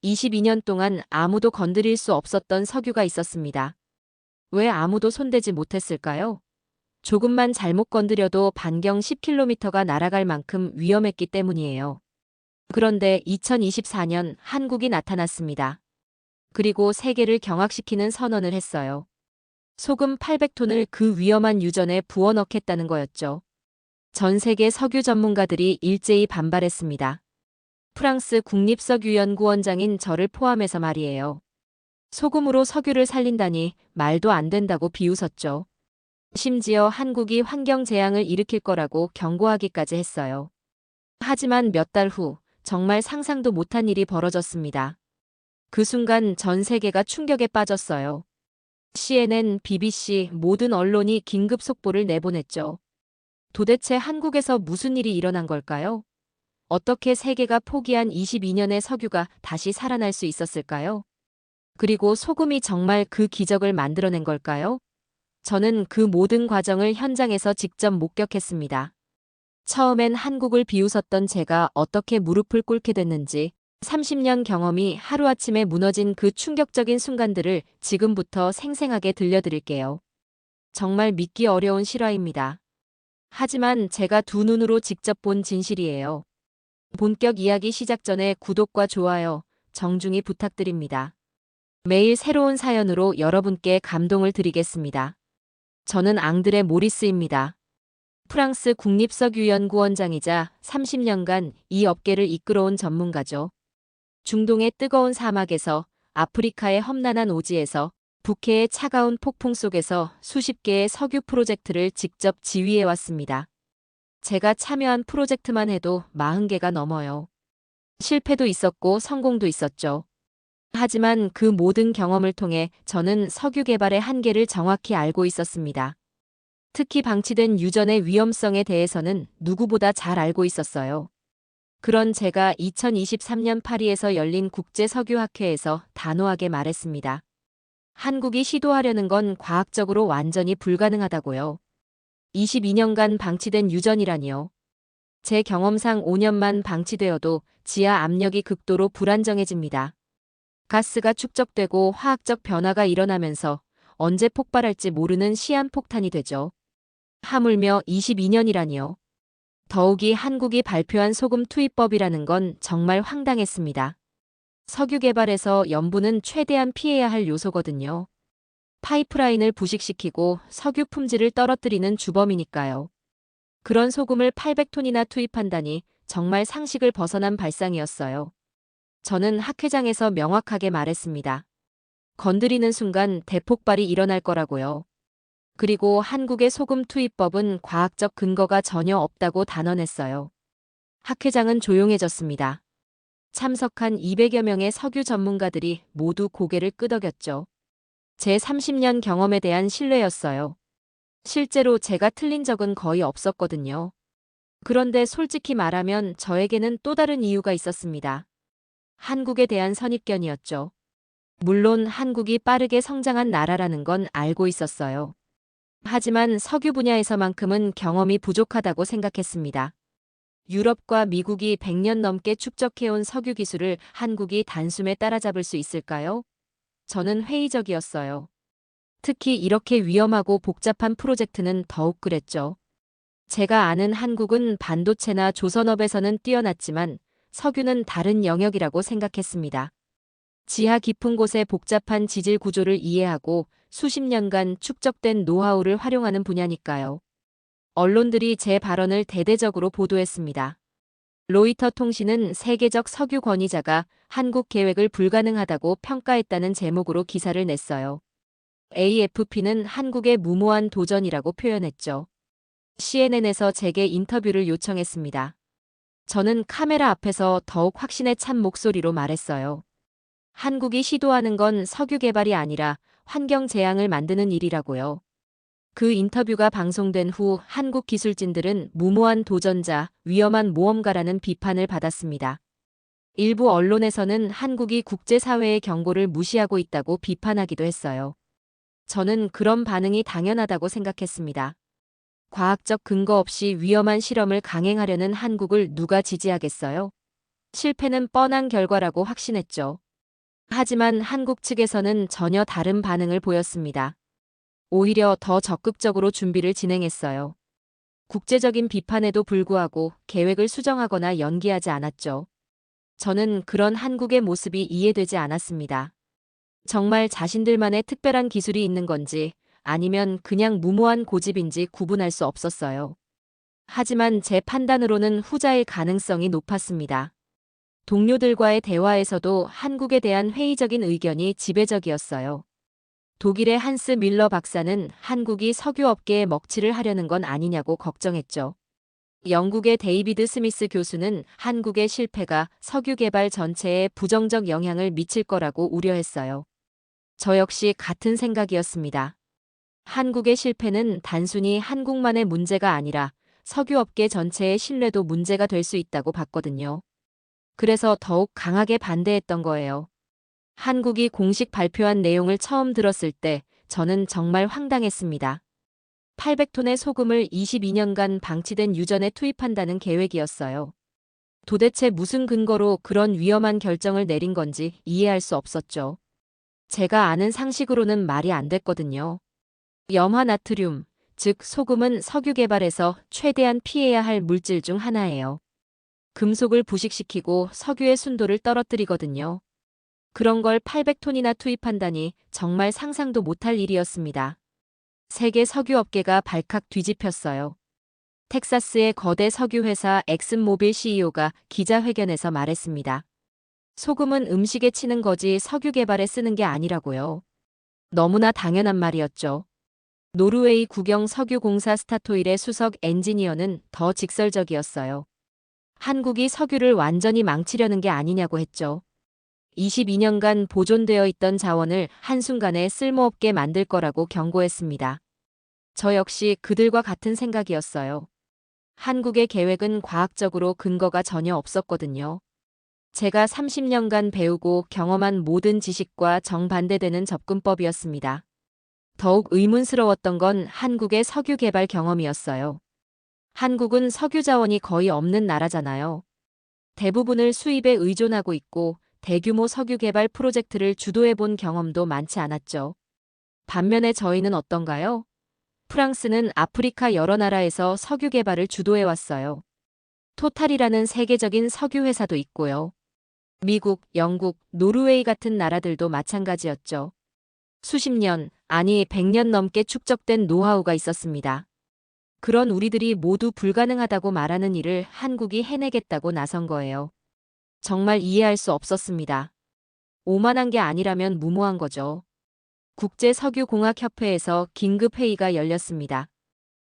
22년 동안 아무도 건드릴 수 없었던 석유가 있었습니다. 왜 아무도 손대지 못했을까요? 조금만 잘못 건드려도 반경 10km가 날아갈 만큼 위험했기 때문이에요. 그런데 2024년 한국이 나타났습니다. 그리고 세계를 경악시키는 선언을 했어요. 소금 800톤을 그 위험한 유전에 부어넣겠다는 거였죠. 전 세계 석유 전문가들이 일제히 반발했습니다. 프랑스 국립석유연구원장인 저를 포함해서 말이에요. 소금으로 석유를 살린다니 말도 안 된다고 비웃었죠. 심지어 한국이 환경 재앙을 일으킬 거라고 경고하기까지 했어요. 하지만 몇 달 후 정말 상상도 못한 일이 벌어졌습니다. 그 순간 전 세계가 충격에 빠졌어요. CNN, BBC 모든 언론이 긴급 속보를 내보냈죠. 도대체 한국에서 무슨 일이 일어난 걸까요? 어떻게 세계가 포기한 22년의 석유가 다시 살아날 수 있었을까요? 그리고 소금이 정말 그 기적을 만들어낸 걸까요? 저는 그 모든 과정을 현장에서 직접 목격했습니다. 처음엔 한국을 비웃었던 제가 어떻게 무릎을 꿇게 됐는지, 30년 경험이 하루아침에 무너진 그 충격적인 순간들을 지금부터 생생하게 들려드릴게요. 정말 믿기 어려운 실화입니다. 하지만 제가 두 눈으로 직접 본 진실이에요. 본격 이야기 시작 전에 구독과 좋아요, 정중히 부탁드립니다. 매일 새로운 사연으로 여러분께 감동을 드리겠습니다. 저는 앙드레 모리스입니다. 프랑스 국립석유연구원장이자 30년간 이 업계를 이끌어온 전문가죠. 중동의 뜨거운 사막에서, 아프리카의 험난한 오지에서, 북해의 차가운 폭풍 속에서 수십 개의 석유 프로젝트를 직접 지휘해왔습니다. 제가 참여한 프로젝트만 해도 40개가 넘어요. 실패도 있었고 성공도 있었죠. 하지만 그 모든 경험을 통해 저는 석유 개발의 한계를 정확히 알고 있었습니다. 특히 방치된 유전의 위험성에 대해서는 누구보다 잘 알고 있었어요. 그런 제가 2023년 파리에서 열린 국제석유학회에서 단호하게 말했습니다. 한국이 시도하려는 건 과학적으로 완전히 불가능하다고요. 22년간 방치된 유전이라니요. 제 경험상 5년만 방치되어도 지하 압력이 극도로 불안정해집니다. 가스가 축적되고 화학적 변화가 일어나면서 언제 폭발할지 모르는 시한폭탄이 되죠. 하물며 22년이라니요. 더욱이 한국이 발표한 소금 투입법이라는 건 정말 황당했습니다. 석유 개발에서 염분은 최대한 피해야 할 요소거든요. 파이프라인을 부식시키고 석유 품질을 떨어뜨리는 주범이니까요. 그런 소금을 800톤이나 투입한다니 정말 상식을 벗어난 발상이었어요. 저는 학회장에서 명확하게 말했습니다. 건드리는 순간 대폭발이 일어날 거라고요. 그리고 한국의 소금 투입법은 과학적 근거가 전혀 없다고 단언했어요. 학회장은 조용해졌습니다. 참석한 200여 명의 석유 전문가들이 모두 고개를 끄덕였죠. 제 30년 경험에 대한 신뢰였어요. 실제로 제가 틀린 적은 거의 없었거든요. 그런데 솔직히 말하면 저에게는 또 다른 이유가 있었습니다. 한국에 대한 선입견이었죠. 물론 한국이 빠르게 성장한 나라라는 건 알고 있었어요. 하지만 석유 분야에서만큼은 경험이 부족하다고 생각했습니다. 유럽과 미국이 100년 넘게 축적해온 석유 기술을 한국이 단숨에 따라잡을 수 있을까요? 저는 회의적이었어요. 특히 이렇게 위험하고 복잡한 프로젝트는 더욱 그랬죠. 제가 아는 한국은 반도체나 조선업에서는 뛰어났지만 석유는 다른 영역이라고 생각했습니다. 지하 깊은 곳의 복잡한 지질 구조를 이해하고 수십 년간 축적된 노하우를 활용하는 분야니까요. 언론들이 제 발언을 대대적으로 보도했습니다. 로이터 통신은 세계적 석유 권위자가 한국 계획을 불가능하다고 평가했다는 제목으로 기사를 냈어요. AFP는 한국의 무모한 도전이라고 표현했죠. CNN에서 제게 인터뷰를 요청했습니다. 저는 카메라 앞에서 더욱 확신에 찬 목소리로 말했어요. 한국이 시도하는 건 석유 개발이 아니라 환경 재앙을 만드는 일이라고요. 그 인터뷰가 방송된 후 한국 기술진들은 무모한 도전자, 위험한 모험가라는 비판을 받았습니다. 일부 언론에서는 한국이 국제사회의 경고를 무시하고 있다고 비판하기도 했어요. 저는 그런 반응이 당연하다고 생각했습니다. 과학적 근거 없이 위험한 실험을 강행하려는 한국을 누가 지지하겠어요? 실패는 뻔한 결과라고 확신했죠. 하지만 한국 측에서는 전혀 다른 반응을 보였습니다. 오히려 더 적극적으로 준비를 진행했어요. 국제적인 비판에도 불구하고 계획을 수정하거나 연기하지 않았죠. 저는 그런 한국의 모습이 이해되지 않았습니다. 정말 자신들만의 특별한 기술이 있는 건지 아니면 그냥 무모한 고집인지 구분할 수 없었어요. 하지만 제 판단으로는 후자일 가능성이 높았습니다. 동료들과의 대화에서도 한국에 대한 회의적인 의견이 지배적이었어요. 독일의 한스 밀러 박사는 한국이 석유업계에 먹칠을 하려는 건 아니냐고 걱정했죠. 영국의 데이비드 스미스 교수는 한국의 실패가 석유 개발 전체에 부정적 영향을 미칠 거라고 우려했어요. 저 역시 같은 생각이었습니다. 한국의 실패는 단순히 한국만의 문제가 아니라 석유업계 전체의 신뢰도 문제가 될 수 있다고 봤거든요. 그래서 더욱 강하게 반대했던 거예요. 한국이 공식 발표한 내용을 처음 들었을 때 저는 정말 황당했습니다. 800톤의 소금을 22년간 방치된 유전에 투입한다는 계획이었어요. 도대체 무슨 근거로 그런 위험한 결정을 내린 건지 이해할 수 없었죠. 제가 아는 상식으로는 말이 안 됐거든요. 염화나트륨, 즉 소금은 석유 개발에서 최대한 피해야 할 물질 중 하나예요. 금속을 부식시키고 석유의 순도를 떨어뜨리거든요. 그런 걸 800톤이나 투입한다니 정말 상상도 못할 일이었습니다. 세계 석유 업계가 발칵 뒤집혔어요. 텍사스의 거대 석유 회사 엑슨모빌 CEO가 기자회견에서 말했습니다. 소금은 음식에 치는 거지 석유 개발에 쓰는 게 아니라고요. 너무나 당연한 말이었죠. 노르웨이 국영 석유공사 스타토일의 수석 엔지니어는 더 직설적이었어요. 한국이 석유를 완전히 망치려는 게 아니냐고 했죠. 22년간 보존되어 있던 자원을 한순간에 쓸모없게 만들 거라고 경고했습니다. 저 역시 그들과 같은 생각이었어요. 한국의 계획은 과학적으로 근거가 전혀 없었거든요. 제가 30년간 배우고 경험한 모든 지식과 정반대되는 접근법이었습니다. 더욱 의문스러웠던 건 한국의 석유 개발 경험이었어요. 한국은 석유 자원이 거의 없는 나라잖아요. 대부분을 수입에 의존하고 있고 대규모 석유 개발 프로젝트를 주도해 본 경험도 많지 않았죠. 반면에 저희는 어떤가요? 프랑스는 아프리카 여러 나라에서 석유 개발을 주도해 왔어요. 토탈이라는 세계적인 석유 회사도 있고요. 미국, 영국, 노르웨이 같은 나라들도 마찬가지였죠. 수십 년, 아니 100년 넘게 축적된 노하우가 있었습니다. 그런 우리들이 모두 불가능하다고 말하는 일을 한국이 해내겠다고 나선 거예요. 정말 이해할 수 없었습니다. 오만한 게 아니라면 무모한 거죠. 국제석유공학협회에서 긴급회의가 열렸습니다.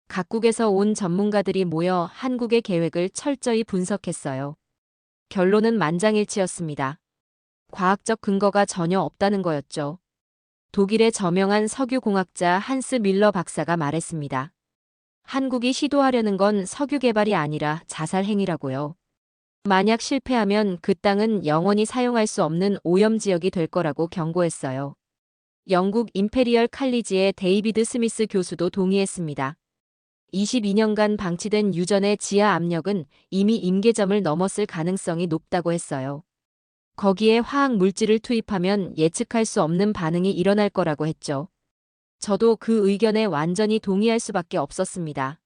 각국에서 온 전문가들이 모여 한국의 계획을 철저히 분석했어요. 결론은 만장일치였습니다. 과학적 근거가 전혀 없다는 거였죠. 독일의 저명한 석유공학자 한스 밀러 박사가 말했습니다. 한국이 시도하려는 건 석유 개발이 아니라 자살 행위라고요. 만약 실패하면 그 땅은 영원히 사용할 수 없는 오염 지역이 될 거라고 경고했어요. 영국 임페리얼 칼리지의 데이비드 스미스 교수도 동의했습니다. 22년간 방치된 유전의 지하 압력은 이미 임계점을 넘었을 가능성이 높다고 했어요. 거기에 화학 물질을 투입하면 예측할 수 없는 반응이 일어날 거라고 했죠. 저도 그 의견에 완전히 동의할 수밖에 없었습니다.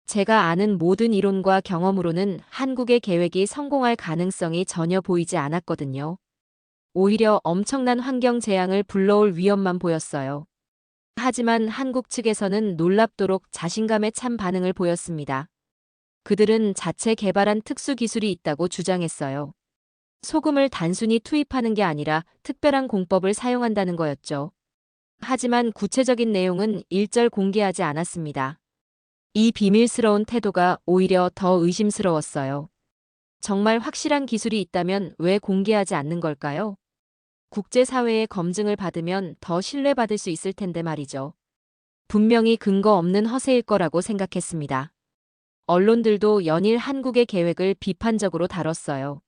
제가 아는 모든 이론과 경험으로는 한국의 계획이 성공할 가능성이 전혀 보이지 않았거든요. 오히려 엄청난 환경 재앙을 불러올 위험만 보였어요. 하지만 한국 측에서는 놀랍도록 자신감에 찬 반응을 보였습니다. 그들은 자체 개발한 특수 기술이 있다고 주장했어요. 소금을 단순히 투입하는 게 아니라 특별한 공법을 사용한다는 거였죠. 하지만 구체적인 내용은 일절 공개하지 않았습니다. 이 비밀스러운 태도가 오히려 더 의심스러웠어요. 정말 확실한 기술이 있다면 왜 공개하지 않는 걸까요? 국제사회의 검증을 받으면 더 신뢰받을 수 있을 텐데 말이죠. 분명히 근거 없는 허세일 거라고 생각했습니다. 언론들도 연일 한국의 계획을 비판적으로 다뤘어요.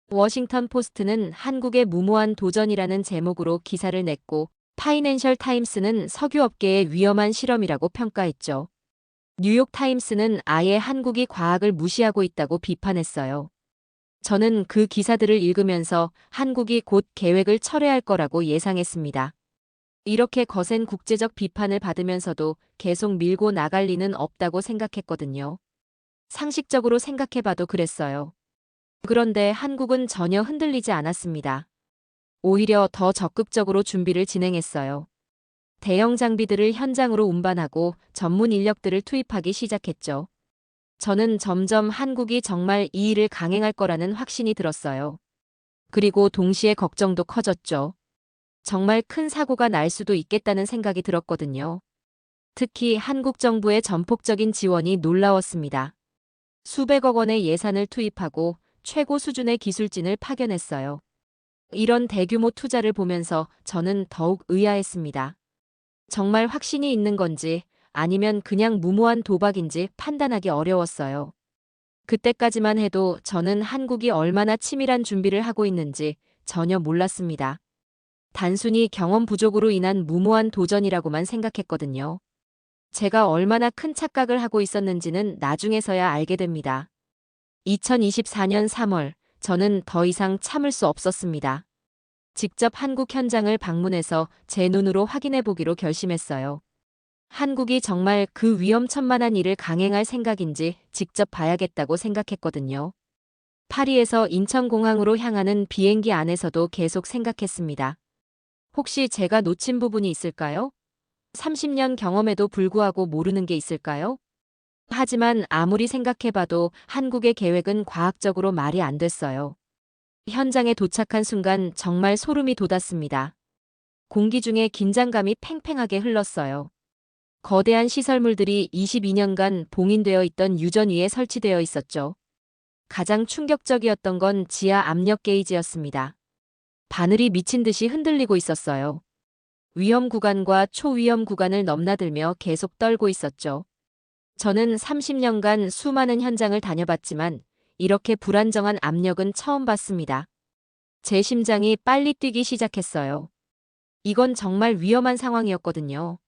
워싱턴 포스트는 한국의 무모한 도전이라는 제목으로 기사를 냈고 파이낸셜 타임스는 석유업계의 위험한 실험이라고 평가했죠. 뉴욕 타임스는 아예 한국이 과학을 무시하고 있다고 비판했어요. 저는 그 기사들을 읽으면서 한국이 곧 계획을 철회할 거라고 예상했습니다. 이렇게 거센 국제적 비판을 받으면서도 계속 밀고 나갈 리는 없다고 생각했거든요. 상식적으로 생각해봐도 그랬어요. 그런데 한국은 전혀 흔들리지 않았습니다. 오히려 더 적극적으로 준비를 진행했어요. 대형 장비들을 현장으로 운반하고 전문 인력들을 투입하기 시작했죠. 저는 점점 한국이 정말 이 일을 강행할 거라는 확신이 들었어요. 그리고 동시에 걱정도 커졌죠. 정말 큰 사고가 날 수도 있겠다는 생각이 들었거든요. 특히 한국 정부의 전폭적인 지원이 놀라웠습니다. 수백억 원의 예산을 투입하고 최고 수준의 기술진을 파견했어요. 이런 대규모 투자를 보면서 저는 더욱 의아했습니다. 정말 확신이 있는 건지 아니면 그냥 무모한 도박인지 판단하기 어려웠어요. 그때까지만 해도 저는 한국이 얼마나 치밀한 준비를 하고 있는지 전혀 몰랐습니다. 단순히 경험 부족으로 인한 무모한 도전이라고만 생각했거든요. 제가 얼마나 큰 착각을 하고 있었는지는 나중에서야 알게 됩니다. 2024년 3월, 저는 더 이상 참을 수 없었습니다. 직접 한국 현장을 방문해서 제 눈으로 확인해 보기로 결심했어요. 한국이 정말 그 위험천만한 일을 강행할 생각인지 직접 봐야겠다고 생각했거든요. 파리에서 인천공항으로 향하는 비행기 안에서도 계속 생각했습니다. 혹시 제가 놓친 부분이 있을까요? 30년 경험에도 불구하고 모르는 게 있을까요? 하지만 아무리 생각해봐도 한국의 계획은 과학적으로 말이 안 됐어요. 현장에 도착한 순간 정말 소름이 돋았습니다. 공기 중에 긴장감이 팽팽하게 흘렀어요. 거대한 시설물들이 22년간 봉인되어 있던 유전 위에 설치되어 있었죠. 가장 충격적이었던 건 지하 압력 게이지였습니다. 바늘이 미친 듯이 흔들리고 있었어요. 위험 구간과 초위험 구간을 넘나들며 계속 떨고 있었죠. 저는 30년간 수많은 현장을 다녀봤지만 이렇게 불안정한 압력은 처음 봤습니다. 제 심장이 빨리 뛰기 시작했어요. 이건 정말 위험한 상황이었거든요.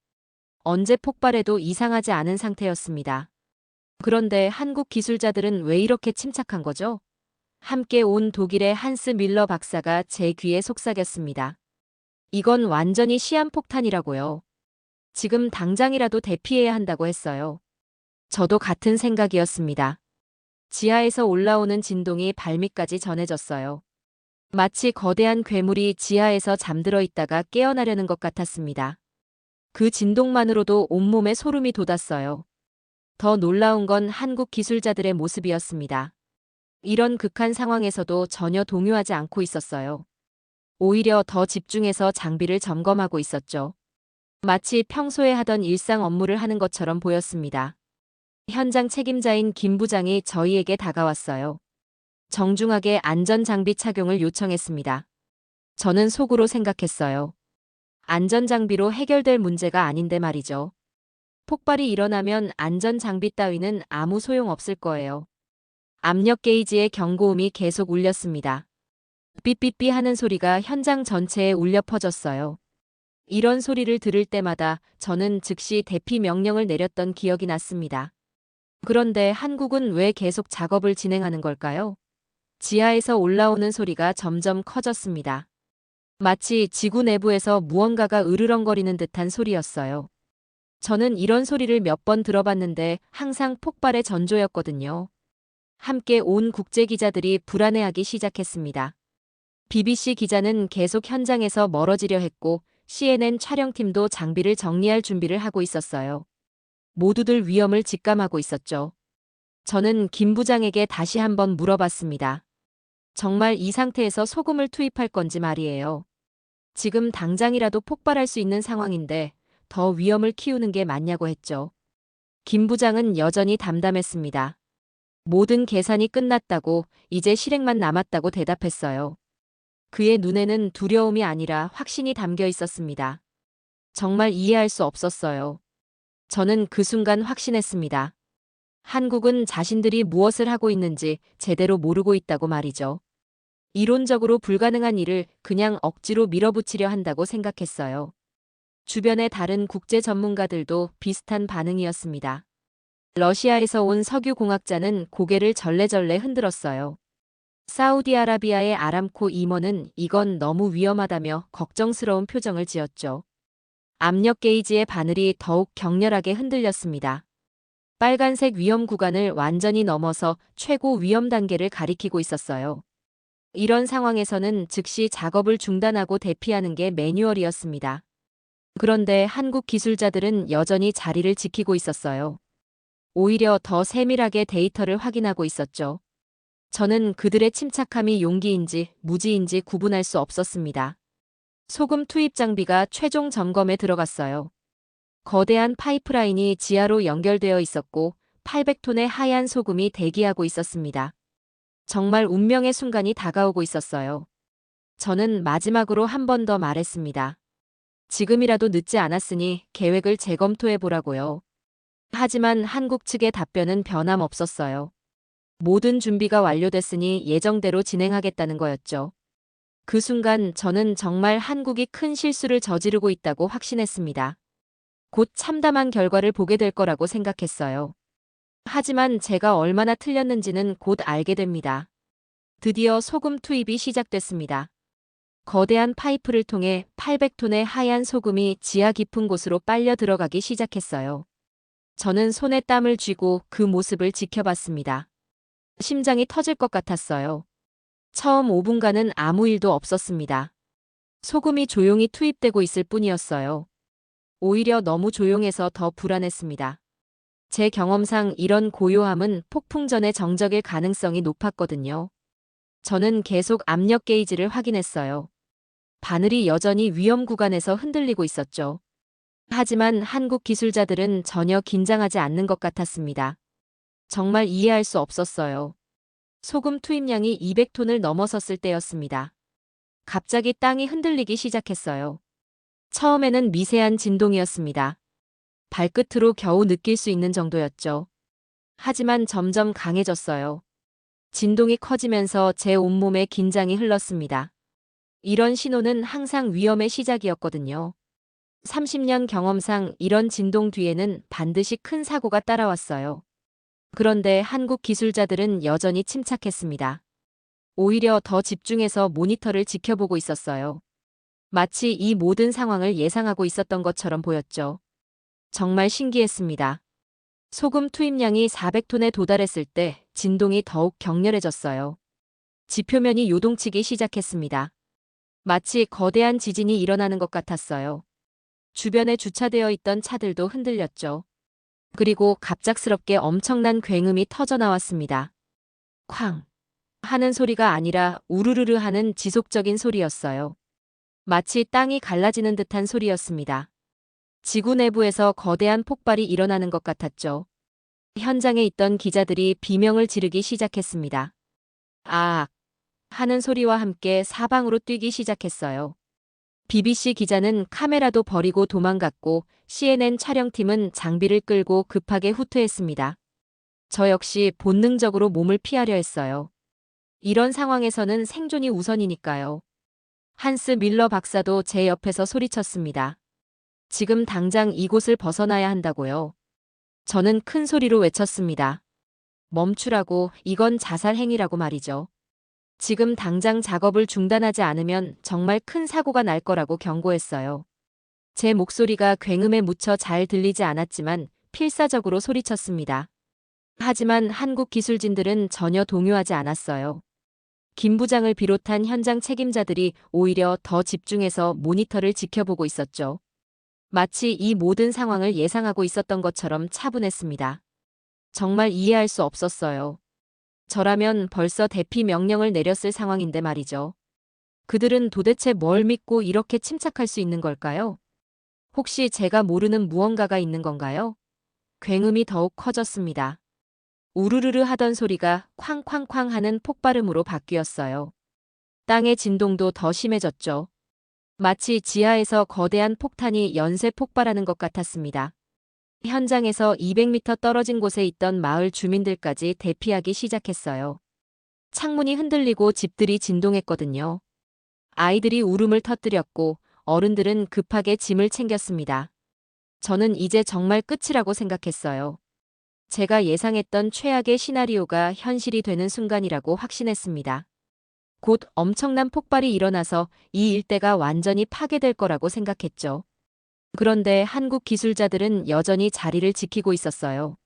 언제 폭발해도 이상하지 않은 상태였습니다. 그런데 한국 기술자들은 왜 이렇게 침착한 거죠? 함께 온 독일의 한스 밀러 박사가 제 귀에 속삭였습니다. 이건 완전히 시한폭탄이라고요. 지금 당장이라도 대피해야 한다고 했어요. 저도 같은 생각이었습니다. 지하에서 올라오는 진동이 발밑까지 전해졌어요. 마치 거대한 괴물이 지하에서 잠들어 있다가 깨어나려는 것 같았습니다. 그 진동만으로도 온몸에 소름이 돋았어요. 더 놀라운 건 한국 기술자들의 모습이었습니다. 이런 극한 상황에서도 전혀 동요하지 않고 있었어요. 오히려 더 집중해서 장비를 점검하고 있었죠. 마치 평소에 하던 일상 업무를 하는 것처럼 보였습니다. 현장 책임자인 김 부장이 저희에게 다가왔어요. 정중하게 안전장비 착용을 요청했습니다. 저는 속으로 생각했어요. 안전장비로 해결될 문제가 아닌데 말이죠. 폭발이 일어나면 안전장비 따위는 아무 소용 없을 거예요. 압력 게이지의 경고음이 계속 울렸습니다. 삐삐삐 하는 소리가 현장 전체에 울려 퍼졌어요. 이런 소리를 들을 때마다 저는 즉시 대피 명령을 내렸던 기억이 났습니다. 그런데 한국은 왜 계속 작업을 진행하는 걸까요? 지하에서 올라오는 소리가 점점 커졌습니다. 마치 지구 내부에서 무언가가 으르렁거리는 듯한 소리였어요. 저는 이런 소리를 몇 번 들어봤는데 항상 폭발의 전조였거든요. 함께 온 국제 기자들이 불안해하기 시작했습니다. BBC 기자는 계속 현장에서 멀어지려 했고 CNN 촬영팀도 장비를 정리할 준비를 하고 있었어요. 모두들 위험을 직감하고 있었죠. 저는 김 부장에게 다시 한번 물어봤습니다. 정말 이 상태에서 소금을 투입할 건지 말이에요. 지금 당장이라도 폭발할 수 있는 상황인데 더 위험을 키우는 게 맞냐고 했죠. 김 부장은 여전히 담담했습니다. 모든 계산이 끝났다고 이제 실행만 남았다고 대답했어요. 그의 눈에는 두려움이 아니라 확신이 담겨 있었습니다. 정말 이해할 수 없었어요. 저는 그 순간 확신했습니다. 한국은 자신들이 무엇을 하고 있는지 제대로 모르고 있다고 말이죠. 이론적으로 불가능한 일을 그냥 억지로 밀어붙이려 한다고 생각했어요. 주변의 다른 국제 전문가들도 비슷한 반응이었습니다. 러시아에서 온 석유공학자는 고개를 절레절레 흔들었어요. 사우디아라비아의 아람코 임원은 이건 너무 위험하다며 걱정스러운 표정을 지었죠. 압력 게이지의 바늘이 더욱 격렬하게 흔들렸습니다. 빨간색 위험 구간을 완전히 넘어서 최고 위험 단계를 가리키고 있었어요. 이런 상황에서는 즉시 작업을 중단하고 대피하는 게 매뉴얼이었습니다. 그런데 한국 기술자들은 여전히 자리를 지키고 있었어요. 오히려 더 세밀하게 데이터를 확인하고 있었죠. 저는 그들의 침착함이 용기인지 무지인지 구분할 수 없었습니다. 소금 투입 장비가 최종 점검에 들어갔어요. 거대한 파이프라인이 지하로 연결되어 있었고 800톤의 하얀 소금이 대기하고 있었습니다. 정말 운명의 순간이 다가오고 있었어요. 저는 마지막으로 한 번 더 말했습니다. 지금이라도 늦지 않았으니 계획을 재검토해 보라고요. 하지만 한국 측의 답변은 변함없었어요. 모든 준비가 완료됐으니 예정대로 진행하겠다는 거였죠. 그 순간 저는 정말 한국이 큰 실수를 저지르고 있다고 확신했습니다. 곧 참담한 결과를 보게 될 거라고 생각했어요. 하지만 제가 얼마나 틀렸는지는 곧 알게 됩니다. 드디어 소금 투입이 시작됐습니다. 거대한 파이프를 통해 800톤의 하얀 소금이 지하 깊은 곳으로 빨려 들어가기 시작했어요. 저는 손에 땀을 쥐고 그 모습을 지켜봤습니다. 심장이 터질 것 같았어요. 처음 5분간은 아무 일도 없었습니다. 소금이 조용히 투입되고 있을 뿐이었어요. 오히려 너무 조용해서 더 불안했습니다. 제 경험상 이런 고요함은 폭풍 전의 정적일 가능성이 높았거든요. 저는 계속 압력 게이지를 확인했어요. 바늘이 여전히 위험 구간에서 흔들리고 있었죠. 하지만 한국 기술자들은 전혀 긴장하지 않는 것 같았습니다. 정말 이해할 수 없었어요. 소금 투입량이 200톤을 넘어섰을 때였습니다. 갑자기 땅이 흔들리기 시작했어요. 처음에는 미세한 진동이었습니다. 발끝으로 겨우 느낄 수 있는 정도였죠. 하지만 점점 강해졌어요. 진동이 커지면서 제 온몸에 긴장이 흘렀습니다. 이런 신호는 항상 위험의 시작이었거든요. 30년 경험상 이런 진동 뒤에는 반드시 큰 사고가 따라왔어요. 그런데 한국 기술자들은 여전히 침착했습니다. 오히려 더 집중해서 모니터를 지켜보고 있었어요. 마치 이 모든 상황을 예상하고 있었던 것처럼 보였죠. 정말 신기했습니다. 소금 투입량이 400톤에 도달했을 때 진동이 더욱 격렬해졌어요. 지표면이 요동치기 시작했습니다. 마치 거대한 지진이 일어나는 것 같았어요. 주변에 주차되어 있던 차들도 흔들렸죠. 그리고 갑작스럽게 엄청난 굉음이 터져나왔습니다. 쾅! 하는 소리가 아니라 우르르르 하는 지속적인 소리였어요. 마치 땅이 갈라지는 듯한 소리였습니다. 지구 내부에서 거대한 폭발이 일어나는 것 같았죠. 현장에 있던 기자들이 비명을 지르기 시작했습니다. 아! 하는 소리와 함께 사방으로 뛰기 시작했어요. BBC 기자는 카메라도 버리고 도망갔고 CNN 촬영팀은 장비를 끌고 급하게 후퇴했습니다. 저 역시 본능적으로 몸을 피하려 했어요. 이런 상황에서는 생존이 우선이니까요. 한스 밀러 박사도 제 옆에서 소리쳤습니다. 지금 당장 이곳을 벗어나야 한다고요. 저는 큰 소리로 외쳤습니다. 멈추라고, 이건 자살 행위라고 말이죠. 지금 당장 작업을 중단하지 않으면 정말 큰 사고가 날 거라고 경고했어요. 제 목소리가 굉음에 묻혀 잘 들리지 않았지만 필사적으로 소리쳤습니다. 하지만 한국 기술진들은 전혀 동요하지 않았어요. 김 부장을 비롯한 현장 책임자들이 오히려 더 집중해서 모니터를 지켜보고 있었죠. 마치 이 모든 상황을 예상하고 있었던 것처럼 차분했습니다. 정말 이해할 수 없었어요. 저라면 벌써 대피 명령을 내렸을 상황인데 말이죠. 그들은 도대체 뭘 믿고 이렇게 침착할 수 있는 걸까요? 혹시 제가 모르는 무언가가 있는 건가요? 굉음이 더욱 커졌습니다. 우르르르 하던 소리가 쾅쾅쾅 하는 폭발음으로 바뀌었어요. 땅의 진동도 더 심해졌죠. 마치 지하에서 거대한 폭탄이 연쇄 폭발하는 것 같았습니다. 현장에서 200m 떨어진 곳에 있던 마을 주민들까지 대피하기 시작했어요. 창문이 흔들리고 집들이 진동했거든요. 아이들이 울음을 터뜨렸고 어른들은 급하게 짐을 챙겼습니다. 저는 이제 정말 끝이라고 생각했어요. 제가 예상했던 최악의 시나리오가 현실이 되는 순간이라고 확신했습니다. 곧 엄청난 폭발이 일어나서 이 일대가 완전히 파괴될 거라고 생각했죠. 그런데 한국 기술자들은 여전히 자리를 지키고 있었어요.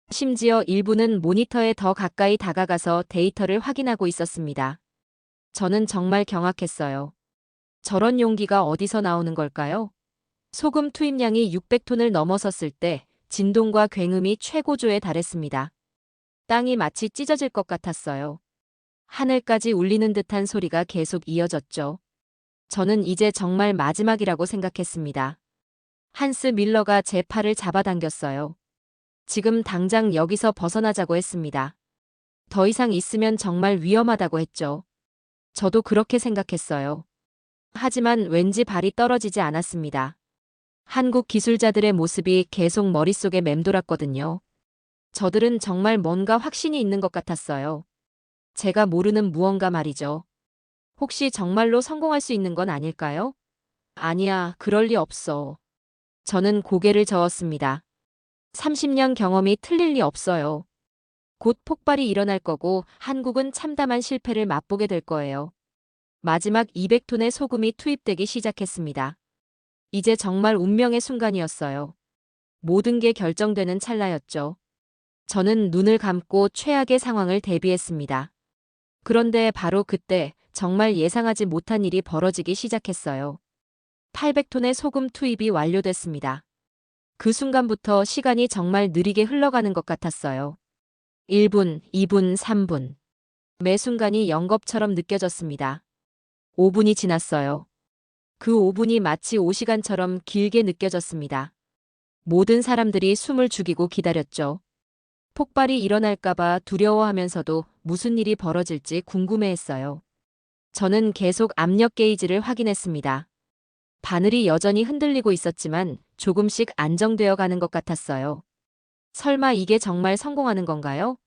심지어 일부는 모니터에 더 가까이 다가가서 데이터를 확인하고 있었습니다. 저는 정말 경악했어요. 저런 용기가 어디서 나오는 걸까요? 소금 투입량이 600톤을 넘어섰을 때 진동과 굉음이 최고조에 달했습니다. 땅이 마치 찢어질 것 같았어요. 하늘까지 울리는 듯한 소리가 계속 이어졌죠. 저는 이제 정말 마지막이라고 생각했습니다. 한스 밀러가 제 팔을 잡아당겼어요. 지금 당장 여기서 벗어나자고 했습니다. 더 이상 있으면 정말 위험하다고 했죠. 저도 그렇게 생각했어요. 하지만 왠지 발이 떨어지지 않았습니다. 한국 기술자들의 모습이 계속 머릿속에 맴돌았거든요. 저들은 정말 뭔가 확신이 있는 것 같았어요. 제가 모르는 무언가 말이죠. 혹시 정말로 성공할 수 있는 건 아닐까요? 아니야, 그럴 리 없어. 저는 고개를 저었습니다. 30년 경험이 틀릴 리 없어요. 곧 폭발이 일어날 거고 한국은 참담한 실패를 맛보게 될 거예요. 마지막 200톤의 소금이 투입되기 시작했습니다. 이제 정말 운명의 순간이었어요. 모든 게 결정되는 찰나였죠. 저는 눈을 감고 최악의 상황을 대비했습니다. 그런데 바로 그때 정말 예상하지 못한 일이 벌어지기 시작했어요. 800톤의 소금 투입이 완료됐습니다. 그 순간부터 시간이 정말 느리게 흘러가는 것 같았어요. 1분, 2분, 3분. 매 순간이 영겁처럼 느껴졌습니다. 5분이 지났어요. 그 5분이 마치 5시간처럼 길게 느껴졌습니다. 모든 사람들이 숨을 죽이고 기다렸죠. 폭발이 일어날까봐 두려워하면서도 무슨 일이 벌어질지 궁금해했어요. 저는 계속 압력 게이지를 확인했습니다. 바늘이 여전히 흔들리고 있었지만 조금씩 안정되어 가는 것 같았어요. 설마 이게 정말 성공하는 건가요?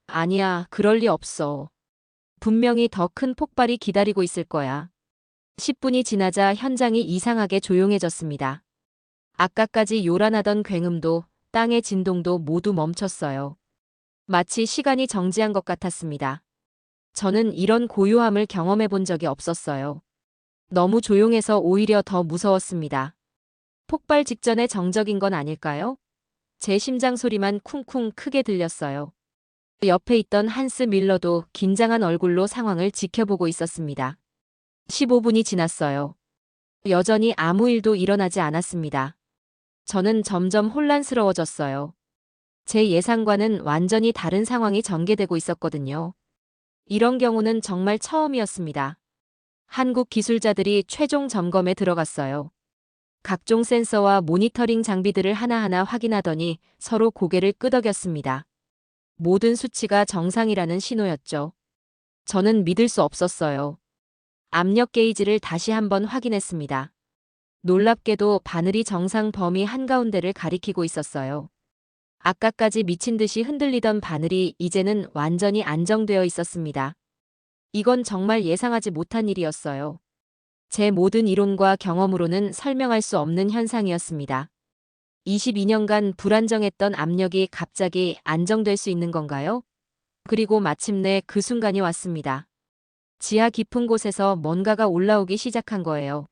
아니야, 그럴 리 없어. 분명히 더 큰 폭발이 기다리고 있을 거야. 10분이 지나자 현장이 이상하게 조용해졌습니다. 아까까지 요란하던 굉음도 땅의 진동도 모두 멈췄어요. 마치 시간이 정지한 것 같았습니다. 저는 이런 고요함을 경험해 본 적이 없었어요. 너무 조용해서 오히려 더 무서웠습니다. 폭발 직전에 정적인 건 아닐까요? 제 심장 소리만 쿵쿵 크게 들렸어요. 옆에 있던 한스 밀러도 긴장한 얼굴로 상황을 지켜보고 있었습니다. 15분이 지났어요. 여전히 아무 일도 일어나지 않았습니다. 저는 점점 혼란스러워졌어요. 제 예상과는 완전히 다른 상황이 전개되고 있었거든요. 이런 경우는 정말 처음이었습니다. 한국 기술자들이 최종 점검에 들어갔어요. 각종 센서와 모니터링 장비들을 하나하나 확인하더니 서로 고개를 끄덕였습니다. 모든 수치가 정상이라는 신호였죠. 저는 믿을 수 없었어요. 압력 게이지를 다시 한번 확인했습니다. 놀랍게도 바늘이 정상 범위 한가운데를 가리키고 있었어요. 아까까지 미친 듯이 흔들리던 바늘이 이제는 완전히 안정되어 있었습니다. 이건 정말 예상하지 못한 일이었어요. 제 모든 이론과 경험으로는 설명할 수 없는 현상이었습니다. 22년간 불안정했던 압력이 갑자기 안정될 수 있는 건가요? 그리고 마침내 그 순간이 왔습니다. 지하 깊은 곳에서 뭔가가 올라오기 시작한 거예요.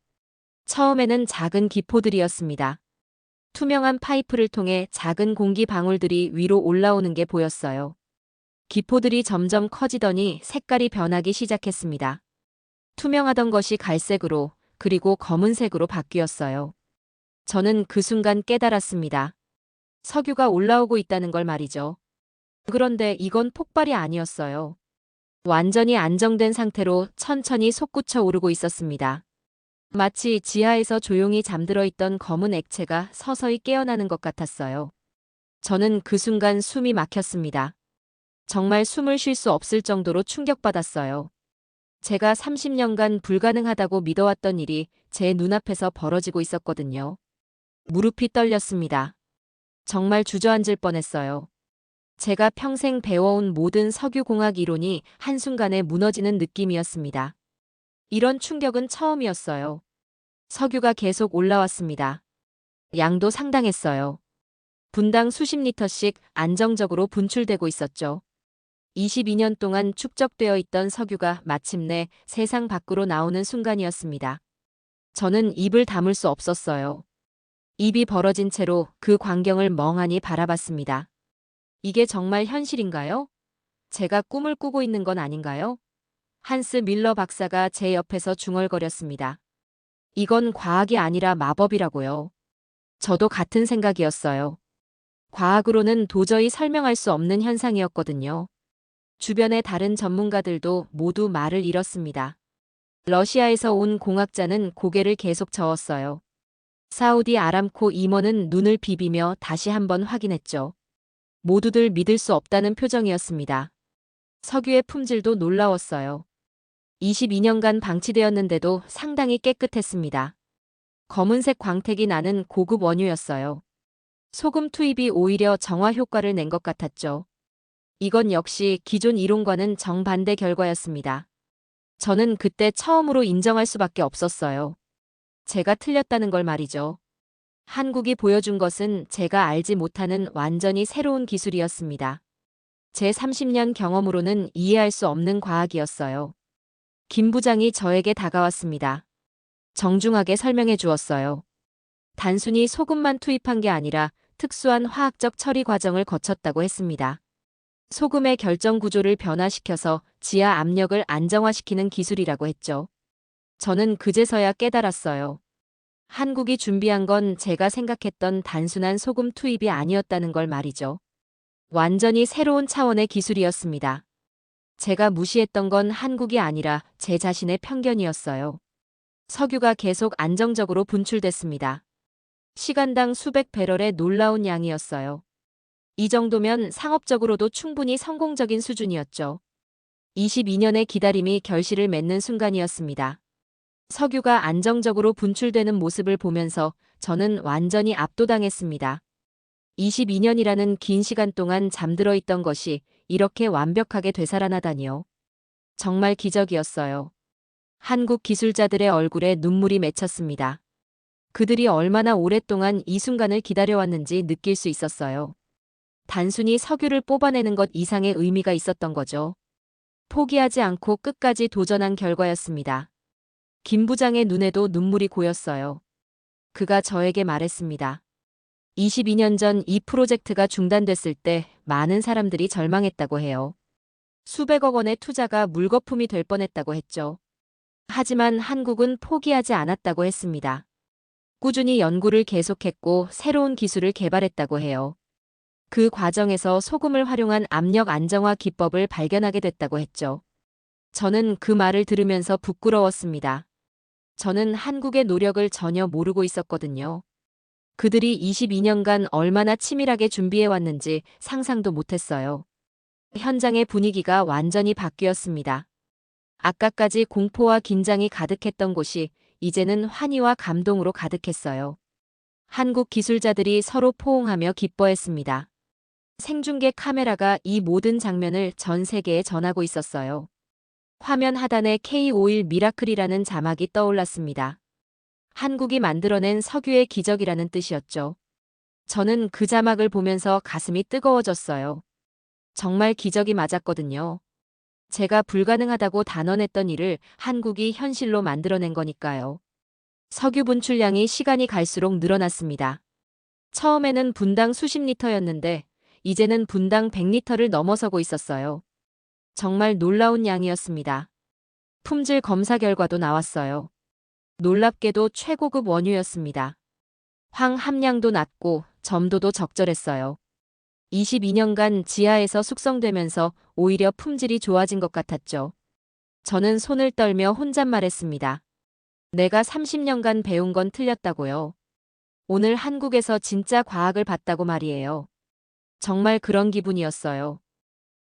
처음에는 작은 기포들이었습니다. 투명한 파이프를 통해 작은 공기 방울들이 위로 올라오는 게 보였어요. 기포들이 점점 커지더니 색깔이 변하기 시작했습니다. 투명하던 것이 갈색으로 그리고 검은색으로 바뀌었어요. 저는 그 순간 깨달았습니다. 석유가 올라오고 있다는 걸 말이죠. 그런데 이건 폭발이 아니었어요. 완전히 안정된 상태로 천천히 솟구쳐 오르고 있었습니다. 마치 지하에서 조용히 잠들어 있던 검은 액체가 서서히 깨어나는 것 같았어요. 저는 그 순간 숨이 막혔습니다. 정말 숨을 쉴 수 없을 정도로 충격받았어요. 제가 30년간 불가능하다고 믿어왔던 일이 제 눈앞에서 벌어지고 있었거든요. 무릎이 떨렸습니다. 정말 주저앉을 뻔했어요. 제가 평생 배워온 모든 석유공학 이론이 한순간에 무너지는 느낌이었습니다. 이런 충격은 처음이었어요. 석유가 계속 올라왔습니다. 양도 상당했어요. 분당 수십 리터씩 안정적으로 분출되고 있었죠. 22년 동안 축적되어 있던 석유가 마침내 세상 밖으로 나오는 순간이었습니다. 저는 입을 다물 수 없었어요. 입이 벌어진 채로 그 광경을 멍하니 바라봤습니다. 이게 정말 현실인가요? 제가 꿈을 꾸고 있는 건 아닌가요? 한스 밀러 박사가 제 옆에서 중얼거렸습니다. 이건 과학이 아니라 마법이라고요. 저도 같은 생각이었어요. 과학으로는 도저히 설명할 수 없는 현상이었거든요. 주변의 다른 전문가들도 모두 말을 잃었습니다. 러시아에서 온 공학자는 고개를 계속 저었어요. 사우디 아람코 임원은 눈을 비비며 다시 한번 확인했죠. 모두들 믿을 수 없다는 표정이었습니다. 석유의 품질도 놀라웠어요. 22년간 방치되었는데도 상당히 깨끗했습니다. 검은색 광택이 나는 고급 원유였어요. 소금 투입이 오히려 정화 효과를 낸 것 같았죠. 이건 역시 기존 이론과는 정반대 결과였습니다. 저는 그때 처음으로 인정할 수밖에 없었어요. 제가 틀렸다는 걸 말이죠. 한국이 보여준 것은 제가 알지 못하는 완전히 새로운 기술이었습니다. 제 30년 경험으로는 이해할 수 없는 과학이었어요. 김 부장이 저에게 다가왔습니다. 정중하게 설명해 주었어요. 단순히 소금만 투입한 게 아니라 특수한 화학적 처리 과정을 거쳤다고 했습니다. 소금의 결정 구조를 변화시켜서 지하 압력을 안정화시키는 기술이라고 했죠. 저는 그제서야 깨달았어요. 한국이 준비한 건 제가 생각했던 단순한 소금 투입이 아니었다는 걸 말이죠. 완전히 새로운 차원의 기술이었습니다. 제가 무시했던 건 한국이 아니라 제 자신의 편견이었어요. 석유가 계속 안정적으로 분출됐습니다. 시간당 수백 배럴의 놀라운 양이었어요. 이 정도면 상업적으로도 충분히 성공적인 수준이었죠. 22년의 기다림이 결실을 맺는 순간이었습니다. 석유가 안정적으로 분출되는 모습을 보면서 저는 완전히 압도당했습니다. 22년이라는 긴 시간 동안 잠들어 있던 것이 이렇게 완벽하게 되살아나다니요. 정말 기적이었어요. 한국 기술자들의 얼굴에 눈물이 맺혔습니다. 그들이 얼마나 오랫동안 이 순간을 기다려왔는지 느낄 수 있었어요. 단순히 석유를 뽑아내는 것 이상의 의미가 있었던 거죠. 포기하지 않고 끝까지 도전한 결과였습니다. 김 부장의 눈에도 눈물이 고였어요. 그가 저에게 말했습니다. 22년 전 이 프로젝트가 중단됐을 때 많은 사람들이 절망했다고 해요. 수백억 원의 투자가 물거품이 될 뻔했다고 했죠. 하지만 한국은 포기하지 않았다고 했습니다. 꾸준히 연구를 계속했고 새로운 기술을 개발했다고 해요. 그 과정에서 소금을 활용한 압력 안정화 기법을 발견하게 됐다고 했죠. 저는 그 말을 들으면서 부끄러웠습니다. 저는 한국의 노력을 전혀 모르고 있었거든요. 그들이 22년간 얼마나 치밀하게 준비해왔는지 상상도 못했어요. 현장의 분위기가 완전히 바뀌었습니다. 아까까지 공포와 긴장이 가득했던 곳이 이제는 환희와 감동으로 가득했어요. 한국 기술자들이 서로 포옹하며 기뻐했습니다. 생중계 카메라가 이 모든 장면을 전 세계에 전하고 있었어요. 화면 하단에 K-오일 미라클이라는 자막이 떠올랐습니다. 한국이 만들어낸 석유의 기적이라는 뜻이었죠. 저는 그 자막을 보면서 가슴이 뜨거워졌어요. 정말 기적이 맞았거든요. 제가 불가능하다고 단언했던 일을 한국이 현실로 만들어낸 거니까요. 석유 분출량이 시간이 갈수록 늘어났습니다. 처음에는 분당 수십 리터였는데 이제는 분당 100리터를 넘어서고 있었어요. 정말 놀라운 양이었습니다. 품질 검사 결과도 나왔어요. 놀랍게도 최고급 원유였습니다. 황 함량도 낮고 점도도 적절했어요. 22년간 지하에서 숙성되면서 오히려 품질이 좋아진 것 같았죠. 저는 손을 떨며 혼잣말했습니다. 내가 30년간 배운 건 틀렸다고요. 오늘 한국에서 진짜 과학을 봤다고 말이에요. 정말 그런 기분이었어요.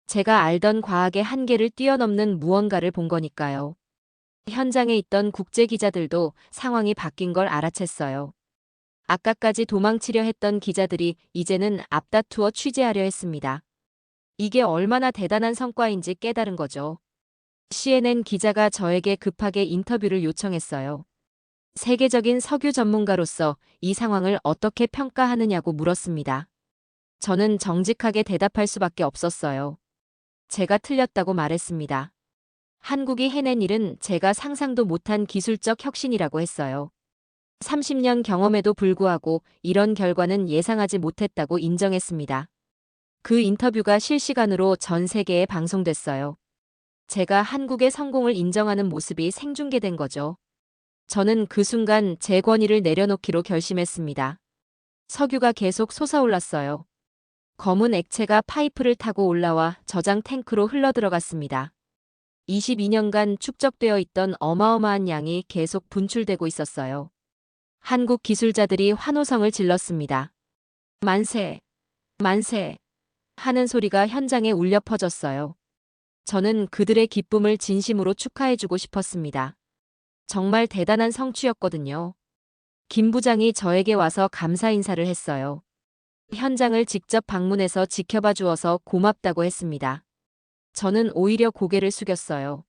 제가 알던 과학의 한계를 뛰어넘는 무언가를 본 거니까요. 현장에 있던 국제 기자들도 상황이 바뀐 걸 알아챘어요. 아까까지 도망치려 했던 기자들이 이제는 앞다투어 취재하려 했습니다. 이게 얼마나 대단한 성과인지 깨달은 거죠. CNN 기자가 저에게 급하게 인터뷰를 요청했어요. 세계적인 석유 전문가로서 이 상황을 어떻게 평가하느냐고 물었습니다. 저는 정직하게 대답할 수밖에 없었어요. 제가 틀렸다고 말했습니다. 한국이 해낸 일은 제가 상상도 못한 기술적 혁신이라고 했어요. 30년 경험에도 불구하고 이런 결과는 예상하지 못했다고 인정했습니다. 그 인터뷰가 실시간으로 전 세계에 방송됐어요. 제가 한국의 성공을 인정하는 모습이 생중계된 거죠. 저는 그 순간 제 권위를 내려놓기로 결심했습니다. 석유가 계속 솟아올랐어요. 검은 액체가 파이프를 타고 올라와 저장 탱크로 흘러들어갔습니다. 22년간 축적되어 있던 어마어마한 양이 계속 분출되고 있었어요. 한국 기술자들이 환호성을 질렀습니다. 만세! 만세! 하는 소리가 현장에 울려 퍼졌어요. 저는 그들의 기쁨을 진심으로 축하해주고 싶었습니다. 정말 대단한 성취였거든요. 김 부장이 저에게 와서 감사 인사를 했어요. 현장을 직접 방문해서 지켜봐 주어서 고맙다고 했습니다. 저는 오히려 고개를 숙였어요.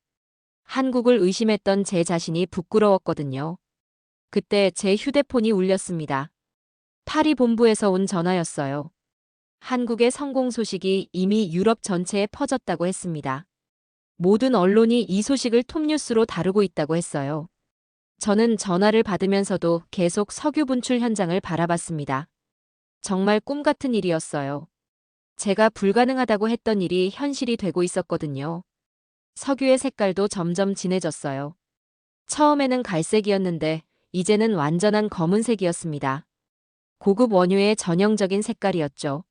한국을 의심했던 제 자신이 부끄러웠거든요. 그때 제 휴대폰이 울렸습니다. 파리 본부에서 온 전화였어요. 한국의 성공 소식이 이미 유럽 전체에 퍼졌다고 했습니다. 모든 언론이 이 소식을 톱뉴스로 다루고 있다고 했어요. 저는 전화를 받으면서도 계속 석유 분출 현장을 바라봤습니다. 정말 꿈 같은 일이었어요. 제가 불가능하다고 했던 일이 현실이 되고 있었거든요. 석유의 색깔도 점점 진해졌어요. 처음에는 갈색이었는데 이제는 완전한 검은색이었습니다. 고급 원유의 전형적인 색깔이었죠.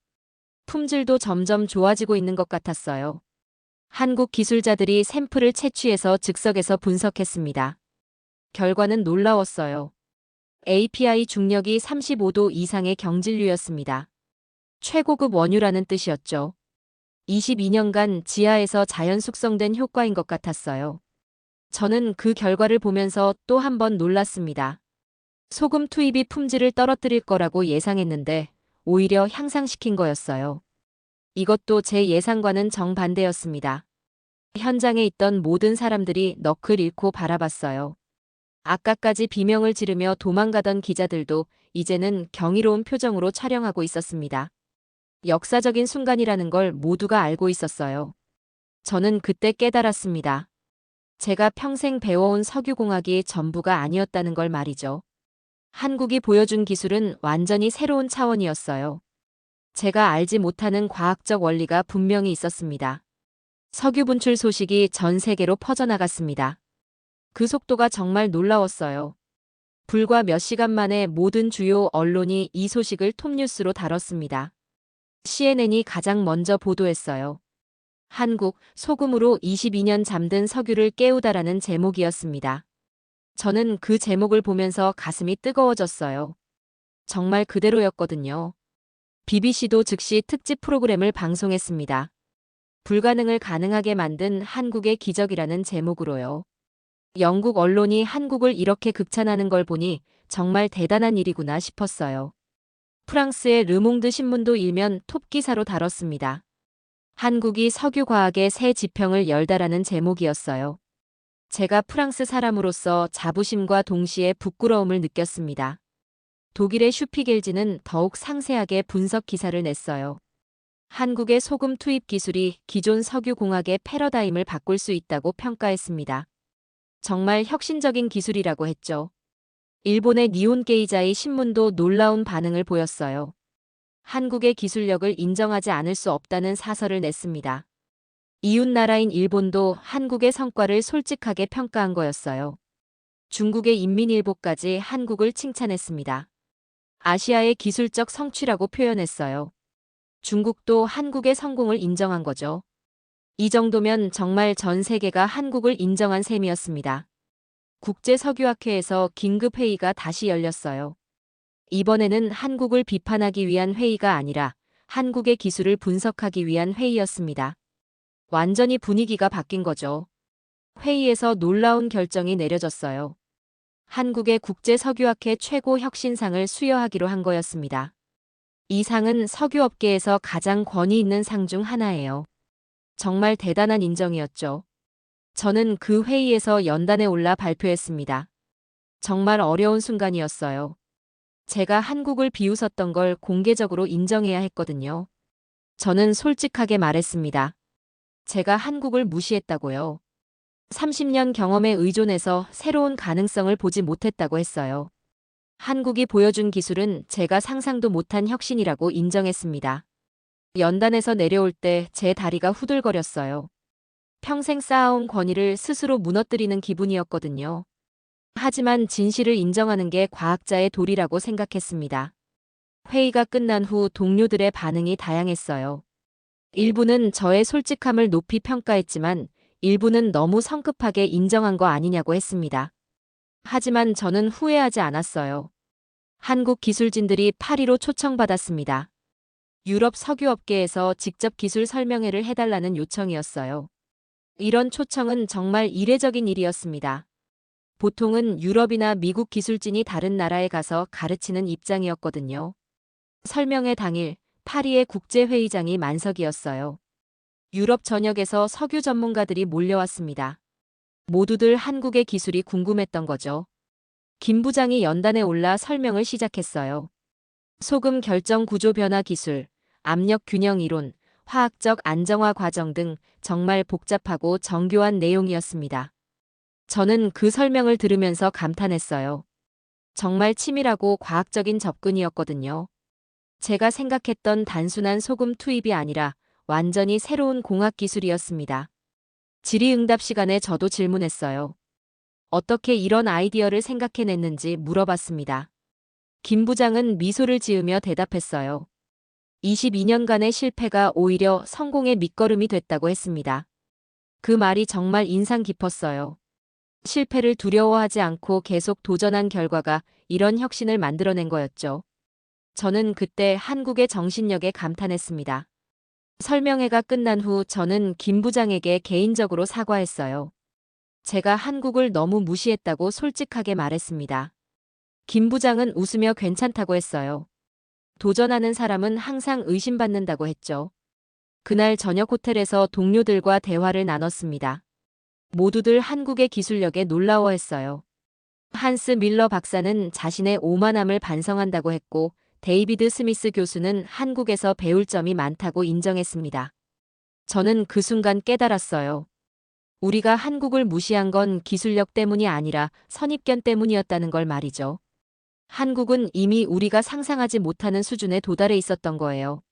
품질도 점점 좋아지고 있는 것 같았어요. 한국 기술자들이 샘플을 채취해서 즉석에서 분석했습니다. 결과는 놀라웠어요. API 중력이 35도 이상의 경질류였습니다. 최고급 원유라는 뜻이었죠. 22년간 지하에서 자연 숙성된 효과인 것 같았어요. 저는 그 결과를 보면서 또 한 번 놀랐습니다. 소금 투입이 품질을 떨어뜨릴 거라고 예상했는데 오히려 향상시킨 거였어요. 이것도 제 예상과는 정반대였습니다. 현장에 있던 모든 사람들이 넋을 잃고 바라봤어요. 아까까지 비명을 지르며 도망가던 기자들도 이제는 경이로운 표정으로 촬영하고 있었습니다. 역사적인 순간이라는 걸 모두가 알고 있었어요. 저는 그때 깨달았습니다. 제가 평생 배워온 석유공학이 전부가 아니었다는 걸 말이죠. 한국이 보여준 기술은 완전히 새로운 차원이었어요. 제가 알지 못하는 과학적 원리가 분명히 있었습니다. 석유 분출 소식이 전 세계로 퍼져나갔습니다. 그 속도가 정말 놀라웠어요. 불과 몇 시간 만에 모든 주요 언론이 이 소식을 톱뉴스로 다뤘습니다. CNN이 가장 먼저 보도했어요. 한국, 소금으로 22년 잠든 석유를 깨우다라는 제목이었습니다. 저는 그 제목을 보면서 가슴이 뜨거워졌어요. 정말 그대로였거든요. BBC도 즉시 특집 프로그램을 방송했습니다. 불가능을 가능하게 만든 한국의 기적이라는 제목으로요. 영국 언론이 한국을 이렇게 극찬하는 걸 보니 정말 대단한 일이구나 싶었어요. 프랑스의 르몽드 신문도 일면 톱 기사로 다뤘습니다. 한국이 석유과학의 새 지평을 열다라는 제목이었어요. 제가 프랑스 사람으로서 자부심과 동시에 부끄러움을 느꼈습니다. 독일의 슈피겔지는 더욱 상세하게 분석 기사를 냈어요. 한국의 소금 투입 기술이 기존 석유공학의 패러다임을 바꿀 수 있다고 평가했습니다. 정말 혁신적인 기술이라고 했죠. 일본의 니혼 게이자이 신문도 놀라운 반응을 보였어요. 한국의 기술력을 인정하지 않을 수 없다는 사설을 냈습니다. 이웃나라인 일본도 한국의 성과를 솔직하게 평가한 거였어요. 중국의 인민일보까지 한국을 칭찬했습니다. 아시아의 기술적 성취라고 표현했어요. 중국도 한국의 성공을 인정한 거죠. 이 정도면 정말 전 세계가 한국을 인정한 셈이었습니다. 국제석유학회에서 긴급회의가 다시 열렸어요. 이번에는 한국을 비판하기 위한 회의가 아니라 한국의 기술을 분석하기 위한 회의였습니다. 완전히 분위기가 바뀐 거죠. 회의에서 놀라운 결정이 내려졌어요. 한국의 국제석유학회 최고 혁신상을 수여하기로 한 거였습니다. 이 상은 석유업계에서 가장 권위 있는 상 중 하나예요. 정말 대단한 인정이었죠. 저는 그 회의에서 연단에 올라 발표했습니다. 정말 어려운 순간이었어요. 제가 한국을 비웃었던 걸 공개적으로 인정해야 했거든요. 저는 솔직하게 말했습니다. 제가 한국을 무시했다고요. 30년 경험에 의존해서 새로운 가능성을 보지 못했다고 했어요. 한국이 보여준 기술은 제가 상상도 못한 혁신이라고 인정했습니다. 연단에서 내려올 때 제 다리가 후들거렸어요. 평생 쌓아온 권위를 스스로 무너뜨리는 기분이었거든요. 하지만 진실을 인정하는 게 과학자의 도리라고 생각했습니다. 회의가 끝난 후 동료들의 반응이 다양했어요. 일부는 저의 솔직함을 높이 평가했지만 일부는 너무 성급하게 인정한 거 아니냐고 했습니다. 하지만 저는 후회하지 않았어요. 한국 기술진들이 파리로 초청받았습니다. 유럽 석유업계에서 직접 기술 설명회를 해달라는 요청이었어요. 이런 초청은 정말 이례적인 일이었습니다. 보통은 유럽이나 미국 기술진이 다른 나라에 가서 가르치는 입장이었거든요. 설명회 당일 파리의 국제회의장이 만석이었어요. 유럽 전역에서 석유 전문가들이 몰려왔습니다. 모두들 한국의 기술이 궁금했던 거죠. 김 부장이 연단에 올라 설명을 시작했어요. 소금 결정 구조 변화 기술, 압력 균형 이론, 화학적 안정화 과정 등 정말 복잡하고 정교한 내용이었습니다. 저는 그 설명을 들으면서 감탄했어요. 정말 치밀하고 과학적인 접근이었거든요. 제가 생각했던 단순한 소금 투입이 아니라 완전히 새로운 공학 기술이었습니다. 질의응답 시간에 저도 질문했어요. 어떻게 이런 아이디어를 생각해냈는지 물어봤습니다. 김 부장은 미소를 지으며 대답했어요. 22년간의 실패가 오히려 성공의 밑거름이 됐다고 했습니다. 그 말이 정말 인상 깊었어요. 실패를 두려워하지 않고 계속 도전한 결과가 이런 혁신을 만들어낸 거였죠. 저는 그때 한국의 정신력에 감탄했습니다. 설명회가 끝난 후 저는 김 부장에게 개인적으로 사과했어요. 제가 한국을 너무 무시했다고 솔직하게 말했습니다. 김 부장은 웃으며 괜찮다고 했어요. 도전하는 사람은 항상 의심받는다고 했죠. 그날 저녁 호텔에서 동료들과 대화를 나눴습니다. 모두들 한국의 기술력에 놀라워했어요. 한스 밀러 박사는 자신의 오만함을 반성한다고 했고 데이비드 스미스 교수는 한국에서 배울 점이 많다고 인정했습니다. 저는 그 순간 깨달았어요. 우리가 한국을 무시한 건 기술력 때문이 아니라 선입견 때문이었다는 걸 말이죠. 한국은 이미 우리가 상상하지 못하는 수준에 도달해 있었던 거예요.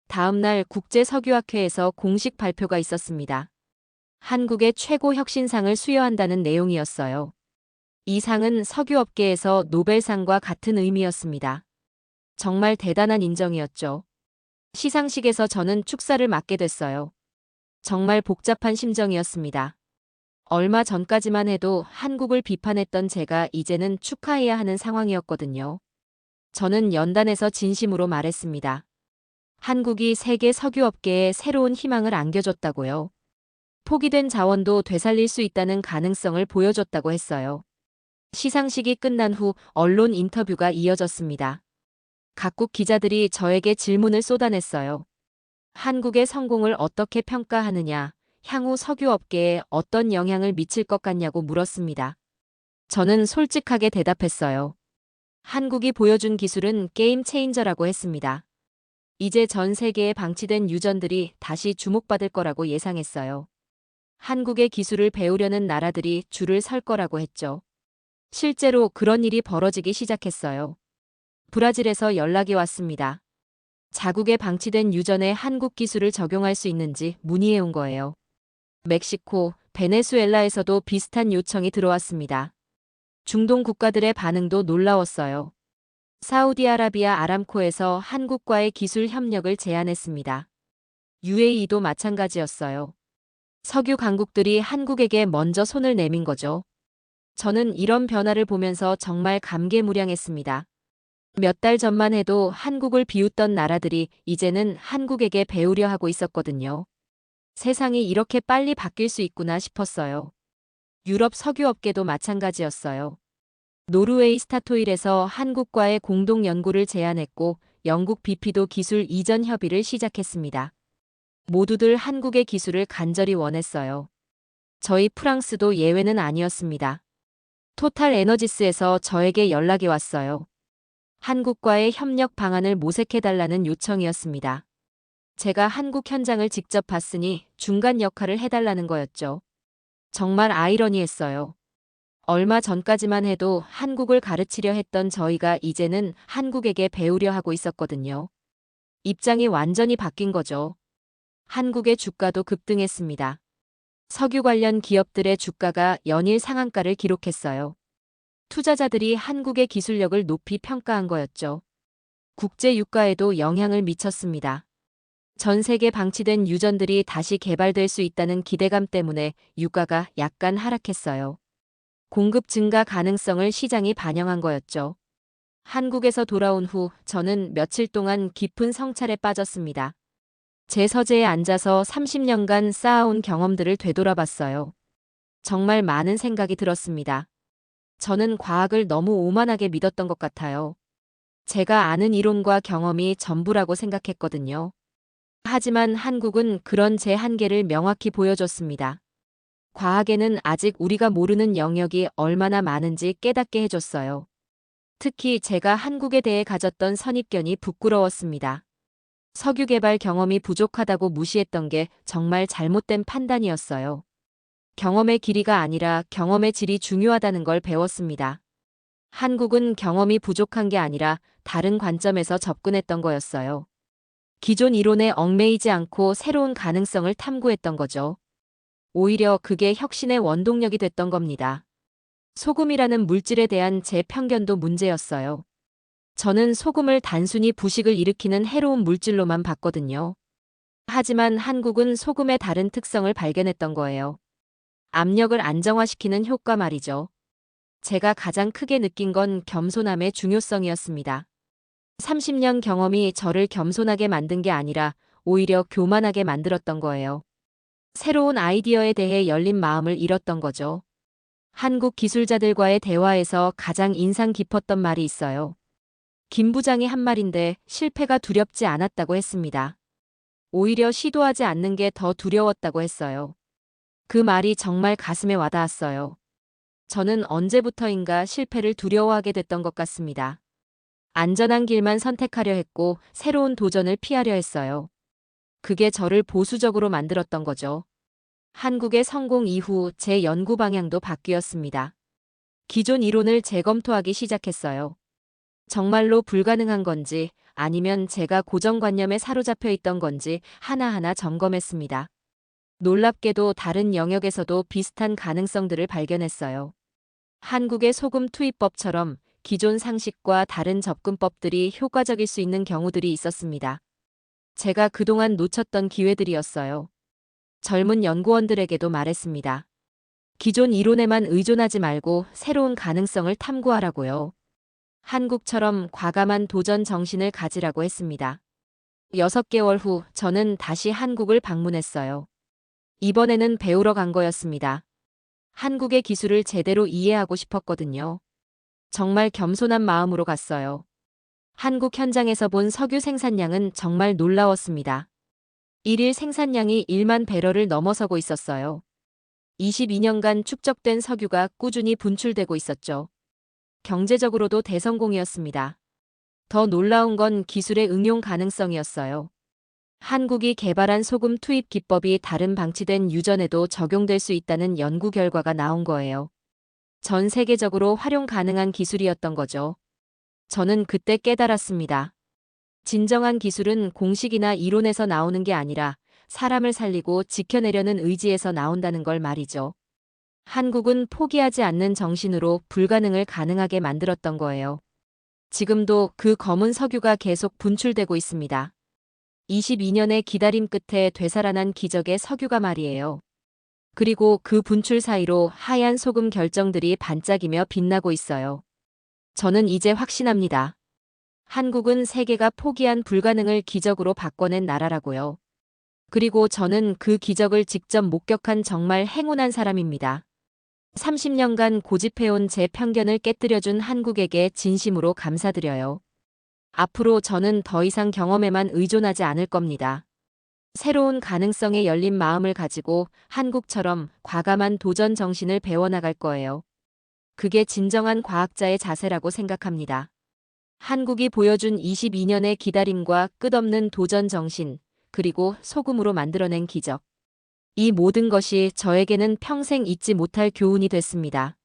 다음 날 국제석유학회에서 공식 발표가 있었습니다. 한국의 최고 혁신상을 수여한다는 내용이었어요. 이 상은 석유업계에서 노벨상과 같은 의미였습니다. 정말 대단한 인정이었죠. 시상식에서 저는 축사를 맡게 됐어요. 정말 복잡한 심정이었습니다. 얼마 전까지만 해도 한국을 비판했던 제가 이제는 축하해야 하는 상황이었거든요. 저는 연단에서 진심으로 말했습니다. 한국이 세계 석유업계에 새로운 희망을 안겨줬다고요. 포기된 자원도 되살릴 수 있다는 가능성을 보여줬다고 했어요. 시상식이 끝난 후 언론 인터뷰가 이어졌습니다. 각국 기자들이 저에게 질문을 쏟아냈어요. 한국의 성공을 어떻게 평가하느냐, 향후 석유업계에 어떤 영향을 미칠 것 같냐고 물었습니다. 저는 솔직하게 대답했어요. 한국이 보여준 기술은 게임 체인저라고 했습니다. 이제 전 세계에 방치된 유전들이 다시 주목받을 거라고 예상했어요. 한국의 기술을 배우려는 나라들이 줄을 설 거라고 했죠. 실제로 그런 일이 벌어지기 시작했어요. 브라질에서 연락이 왔습니다. 자국에 방치된 유전에 한국 기술을 적용할 수 있는지 문의해 온 거예요. 멕시코, 베네수엘라에서도 비슷한 요청이 들어왔습니다. 중동 국가들의 반응도 놀라웠어요. 사우디아라비아 아람코에서 한국과의 기술 협력을 제안했습니다. UAE도 마찬가지였어요. 석유 강국들이 한국에게 먼저 손을 내민 거죠. 저는 이런 변화를 보면서 정말 감개무량했습니다. 몇 달 전만 해도 한국을 비웃던 나라들이 이제는 한국에게 배우려 하고 있었거든요. 세상이 이렇게 빨리 바뀔 수 있구나 싶었어요. 유럽 석유업계도 마찬가지였어요. 노르웨이 스타토일에서 한국과의 공동 연구를 제안했고 영국 BP도 기술 이전 협의를 시작했습니다. 모두들 한국의 기술을 간절히 원했어요. 저희 프랑스도 예외는 아니었습니다. 토탈 에너지스에서 저에게 연락이 왔어요. 한국과의 협력 방안을 모색해달라는 요청이었습니다. 제가 한국 현장을 직접 봤으니 중간 역할을 해달라는 거였죠. 정말 아이러니했어요. 얼마 전까지만 해도 한국을 가르치려 했던 저희가 이제는 한국에게 배우려 하고 있었거든요. 입장이 완전히 바뀐 거죠. 한국의 주가도 급등했습니다. 석유 관련 기업들의 주가가 연일 상한가를 기록했어요. 투자자들이 한국의 기술력을 높이 평가한 거였죠. 국제 유가에도 영향을 미쳤습니다. 전 세계 방치된 유전들이 다시 개발될 수 있다는 기대감 때문에 유가가 약간 하락했어요. 공급 증가 가능성을 시장이 반영한 거였죠. 한국에서 돌아온 후 저는 며칠 동안 깊은 성찰에 빠졌습니다. 제 서재에 앉아서 30년간 쌓아온 경험들을 되돌아봤어요. 정말 많은 생각이 들었습니다. 저는 과학을 너무 오만하게 믿었던 것 같아요. 제가 아는 이론과 경험이 전부라고 생각했거든요. 하지만 한국은 그런 제 한계를 명확히 보여줬습니다. 과학에는 아직 우리가 모르는 영역이 얼마나 많은지 깨닫게 해줬어요. 특히 제가 한국에 대해 가졌던 선입견이 부끄러웠습니다. 석유 개발 경험이 부족하다고 무시했던 게 정말 잘못된 판단이었어요. 경험의 길이가 아니라 경험의 질이 중요하다는 걸 배웠습니다. 한국은 경험이 부족한 게 아니라 다른 관점에서 접근했던 거였어요. 기존 이론에 얽매이지 않고 새로운 가능성을 탐구했던 거죠. 오히려 그게 혁신의 원동력이 됐던 겁니다. 소금이라는 물질에 대한 제 편견도 문제였어요. 저는 소금을 단순히 부식을 일으키는 해로운 물질로만 봤거든요. 하지만 한국은 소금의 다른 특성을 발견했던 거예요. 압력을 안정화시키는 효과 말이죠. 제가 가장 크게 느낀 건 겸손함의 중요성이었습니다. 30년 경험이 저를 겸손하게 만든 게 아니라 오히려 교만하게 만들었던 거예요. 새로운 아이디어에 대해 열린 마음을 잃었던 거죠. 한국 기술자들과의 대화에서 가장 인상 깊었던 말이 있어요. 김 부장이 한 말인데 실패가 두렵지 않았다고 했습니다. 오히려 시도하지 않는 게 더 두려웠다고 했어요. 그 말이 정말 가슴에 와닿았어요. 저는 언제부터인가 실패를 두려워하게 됐던 것 같습니다. 안전한 길만 선택하려 했고 새로운 도전을 피하려 했어요. 그게 저를 보수적으로 만들었던 거죠. 한국의 성공 이후 제 연구 방향도 바뀌었습니다. 기존 이론을 재검토하기 시작했어요. 정말로 불가능한 건지 아니면 제가 고정관념에 사로잡혀 있던 건지 하나하나 점검했습니다. 놀랍게도 다른 영역에서도 비슷한 가능성들을 발견했어요. 한국의 소금 투입법처럼 기존 상식과 다른 접근법들이 효과적일 수 있는 경우들이 있었습니다. 제가 그동안 놓쳤던 기회들이었어요. 젊은 연구원들에게도 말했습니다. 기존 이론에만 의존하지 말고 새로운 가능성을 탐구하라고요. 한국처럼 과감한 도전 정신을 가지라고 했습니다. 6개월 후 저는 다시 한국을 방문했어요. 이번에는 배우러 간 거였습니다. 한국의 기술을 제대로 이해하고 싶었거든요. 정말 겸손한 마음으로 갔어요. 한국 현장에서 본 석유 생산량은 정말 놀라웠습니다. 1일 생산량이 1만 배럴을 넘어서고 있었어요. 22년간 축적된 석유가 꾸준히 분출되고 있었죠. 경제적으로도 대성공이었습니다. 더 놀라운 건 기술의 응용 가능성이었어요. 한국이 개발한 소금 투입 기법이 다른 방치된 유전에도 적용될 수 있다는 연구 결과가 나온 거예요. 전 세계적으로 활용 가능한 기술이었던 거죠. 저는 그때 깨달았습니다. 진정한 기술은 공식이나 이론에서 나오는 게 아니라 사람을 살리고 지켜내려는 의지에서 나온다는 걸 말이죠. 한국은 포기하지 않는 정신으로 불가능을 가능하게 만들었던 거예요. 지금도 그 검은 석유가 계속 분출되고 있습니다. 22년의 기다림 끝에 되살아난 기적의 석유가 말이에요. 그리고 그 분출 사이로 하얀 소금 결정들이 반짝이며 빛나고 있어요. 저는 이제 확신합니다. 한국은 세계가 포기한 불가능을 기적으로 바꿔낸 나라라고요. 그리고 저는 그 기적을 직접 목격한 정말 행운한 사람입니다. 30년간 고집해온 제 편견을 깨뜨려준 한국에게 진심으로 감사드려요. 앞으로 저는 더 이상 경험에만 의존하지 않을 겁니다. 새로운 가능성에 열린 마음을 가지고 한국처럼 과감한 도전 정신을 배워나갈 거예요. 그게 진정한 과학자의 자세라고 생각합니다. 한국이 보여준 22년의 기다림과 끝없는 도전 정신, 그리고 소금으로 만들어낸 기적. 이 모든 것이 저에게는 평생 잊지 못할 교훈이 됐습니다.